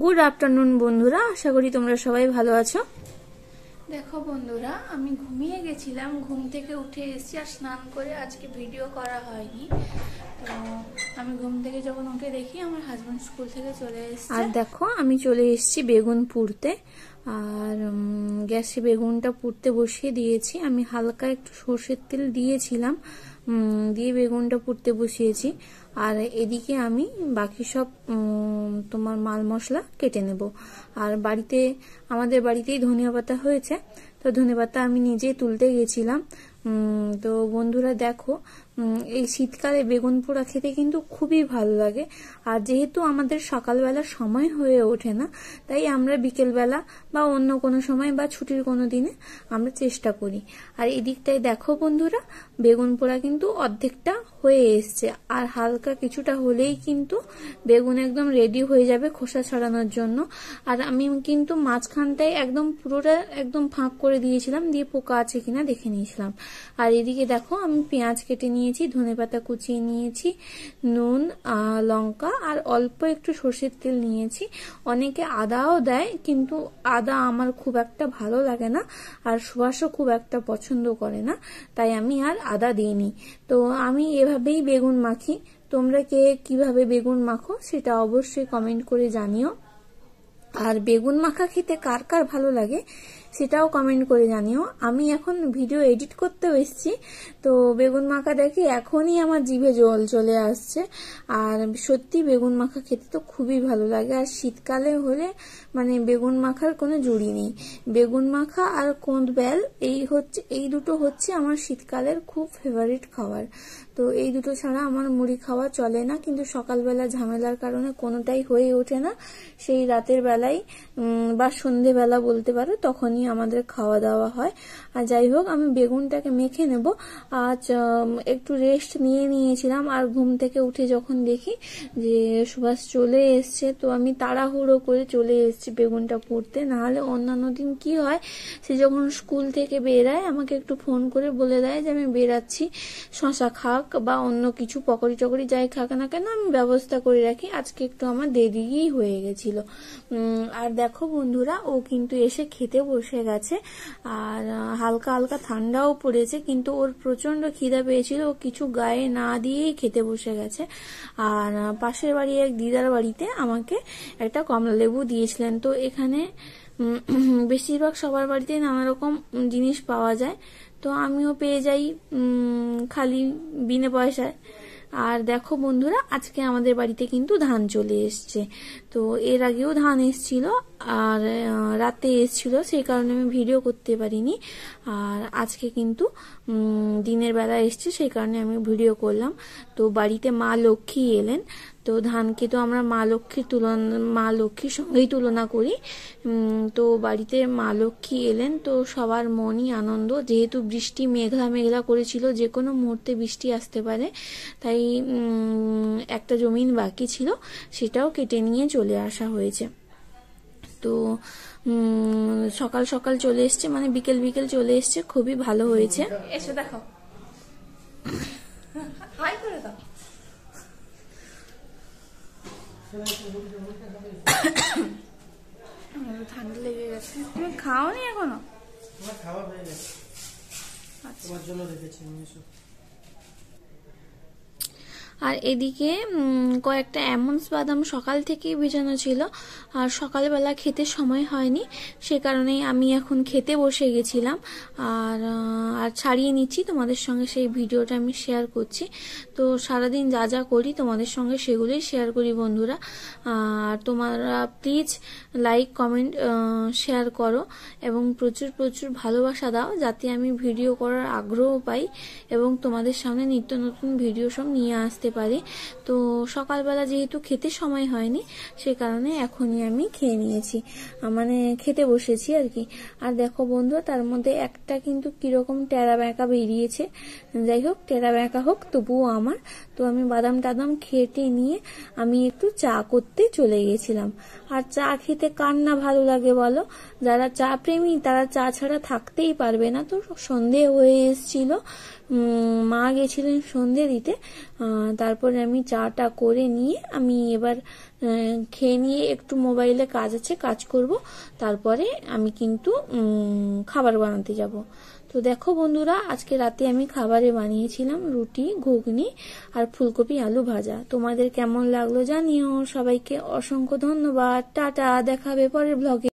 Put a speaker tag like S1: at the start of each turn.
S1: Good afternoon বন্ধুরা, আশা করি তোমরা সবাই ভালো আছো। দেখো বন্ধুরা, আমি ঘুমিয়ে গেছিলাম, ঘুম থেকে উঠে এসেছি আর স্নান করে আজকে ভিডিও করা হয়নি। তো আমি ঘুম থেকে যখন উঠে দেখি আমার হাজবেন্ড স্কুল থেকে চলে এসেছে। আর দেখো আমি চলে এসেছি বেগুন পুড়তে, আর গ্যাসে বেগুনটা পুড়তে বসিয়ে দিয়েছি। আমি হালকা একটু সর্ষের তেল দিয়েছিলাম, দিয়ে বেগুনটা পুড়তে বসিয়েছি। আর এদিকে আমি বাকি সব তোমার মাল মশলা কেটে নেব। আর আমাদের বাড়িতেই ধনিয়া পাতা হয়েছে, তো ধনিয়া পাতা আমি নিজেই তুলতে গেছিলাম। তো বন্ধুরা দেখো, এই শীতকালে বেগুন পোড়া খেতে কিন্তু খুবই ভালো লাগে। আর যেহেতু আমাদের সকালবেলা সময় হয়ে ওঠে না, তাই আমরা বিকেলবেলা বা অন্য কোনো সময় বা ছুটির কোনো দিনে আমরা চেষ্টা করি। আর এই দিকটায় দেখো বন্ধুরা, বেগুন পোড়া কিন্তু অর্ধেকটা হয়ে এসছে, আর হালকা কিছুটা হলেই কিন্তু বেগুন একদম রেডি হয়ে যাবে খোসা ছাড়ানোর জন্য। আর আমি কিন্তু মাঝখানটায় একদম পুরোটা একদম ফাঁক করে দিয়েছিলাম, দিয়ে পোকা আছে কিনা দেখে নিয়েছিলাম। আর এদিকে দেখো আমি পেঁয়াজ কেটে নিয়েছি, ধনেপাতা কুচিয়ে নিয়েছি, নুন, লঙ্কা আর অল্প একটু সর্ষের তেল নিয়েছি। অনেকে আদাও দেয়, কিন্তু আদা আমার খুব একটা ভালো লাগে না, আর সুবাসও খুব একটা পছন্দ করে না, তাই আমি আর আদা দিইনি। তো আমি এভাবেই বেগুন মাখি। তোমরা কে কিভাবে বেগুন মাখো সেটা অবশ্যই কমেন্ট করে জানিও। আর বেগুন মাখা খেতে কার কার ভালো লাগে সেটাও কমেন্ট করে জানিও। আমি এখন ভিডিও এডিট করতে এসেছি, তো বেগুন মাখা দেখি এখনই আমার জিভে জল চলে আসছে। আর সত্যি বেগুন মাখা খেতে তো খুবই ভালো লাগে, আর শীতকালে হলে মানে বেগুন মাখার কোনো জুড়ি নেই। বেগুন মাখা আর কোঁদ বেল এই দুটো হচ্ছে আমার শীতকালের খুব ফেভারিট খাবার। তো এই দুটো ছাড়া আমার মুড়ি খাওয়া চলে না, কিন্তু সকালবেলা ঝামেলার কারণে কোনোটাই হয়ে ওঠে না। সেই রাতের বেলায় বা সন্ধেবেলা বলতে পারো, তখনই আমাদের খাওয়া দাওয়া হয়। আর যাই হোক, আমি বেগুনটাকে মেখে নেব। আজ একটু রেস্ট নিয়েছিলাম, আর ঘুম থেকে উঠে যখন দেখি যে সুভাষ চলে এসছে, তো আমি তাড়াহুড়ো করে চলে এসেছি বেগুনটা পুড়তে। নাহলে অন্যান্য দিন কি হয়, সে যখন স্কুল থেকে বেরায় আমাকে একটু ফোন করে বলে দেয় যে আমি বেরাচ্ছি, শশা খাক বা অন্য কিছু পকড়ি টকড়ি যাই খাক না কেন আমি ব্যবস্থা করে রাখি। আজকে একটু আমার দেরিই হয়ে গেছিল। আর দেখো বন্ধুরা, ও কিন্তু এসে খেতে বসে গেছে। আর হালকা হালকা ঠান্ডাও পড়েছে, কিন্তু ওর প্রচন্ড খিদা পেয়েছিল, ও কিছু গায়ে না দিয়েই খেতে বসে গেছে। আর পাশের বাড়ি এক দিদার বাড়িতে আমাকে একটা কমলা লেবু দিয়েছিলেন। তো এখানে বেশিরভাগ সবার বাড়িতে নানা রকম জিনিস পাওয়া যায়, তো আমিও পেয়ে যাই খালি বিনা পয়সায়। আর দেখো বন্ধুরা, আজকে আমাদের বাড়িতে কিন্তু ধান চলে এসছে। তো এর আগেও ধান এসছিল, আর রাতে এসছিল, সেই কারণে আমি ভিডিও করতে পারিনি। আর আজকে কিন্তু দিনের বেলা এসছে, সেই কারণে আমি ভিডিও করলাম। তো বাড়িতে মা লক্ষ্মী এলেন, তো ধানকে তো আমরা মা লক্ষ্মীর সঙ্গেই তুলনা করি। তো বাড়িতে মা লক্ষ্মী এলেন, তো সবার মনই আনন্দ। যেহেতু বৃষ্টি মেঘলা মেঘলা করেছিল, যে কোনো মুহূর্তে বৃষ্টি আসতে পারে, তাই একটা জমিন বাকি ছিল, সেটাও কেটে নিয়ে চলে আসা হয়েছে। তো সকাল সকাল চলে এসছে, মানে বিকেল বিকেল চলে এসছে, খুবই ভালো হয়েছে। এসে দেখো, হাই করে দাও। ঠান্ডা লেগে গেছে। তুমি খাওনি এখনো? খাওয়া হয়ে গেছে, তোমার জন্য রেখেছি আমি সব। আর এদিকে কয়েকটা এমন্স বাদাম সকাল থেকেই ভেজানো ছিল, আর সকালবেলা খেতে সময় হয়নি, সে কারণেই আমি এখন খেতে বসে গেছিলাম। আর ছাড়িয়ে নিচ্ছি, তোমাদের সঙ্গে সেই ভিডিওটা আমি শেয়ার করছি। তো সারাদিন যা যা করি তোমাদের সঙ্গে সেগুলোই শেয়ার করি বন্ধুরা। আর তোমরা প্লিজ লাইক, কমেন্ট, শেয়ার করো, এবং প্রচুর প্রচুর ভালোবাসা দাও, যাতে আমি ভিডিও করার আগ্রহ পাই এবং তোমাদের সামনে নিত্য নতুন ভিডিও সব নিয়ে আসতে পারি। তো সকালবেলা যেহেতু খেতে সময় হয়নি, সে কারণে এখনই আমি খেয়ে নিয়েছি, মানে খেতে বসেছি আর কি। আর দেখো বন্ধু, তার মধ্যে একটা কিন্তু কিরকম টেরা ব্যাঁকা বেরিয়েছে। যাই হোক, টেরা ব্যাঁকা হোক তবুও আমার। তো আমি বাদাম টাদাম খেটে নিয়ে আমি একটু চা করতে চলে গেছিলাম। আর চা খেতে কার না ভালো লাগে বলো? যারা চা প্রেমী তারা চা ছাড়া থাকতেই পারবে না। তো সন্ধে হয়ে এসেছিল, মা গেছিলেন সন্ধে দিতে, তারপরে আমি চাটা করে নিয়ে আমি এবার খেয়ে নিয়ে একটু মোবাইলে কাজ আছে, কাজ করব, তারপরে আমি কিন্তু খাবার বানাতে যাব। তো দেখো বন্ধুরা, আজকে রাতে আমি খাবারে বানিয়েছিলাম রুটি, ঘুগনি আর ফুলকপি আলু ভাজা। তোমাদের কেমন লাগলো জানিও। সবাইকে অসংখ্য ধন্যবাদ। টাটা, দেখাবে পরের ব্লগে।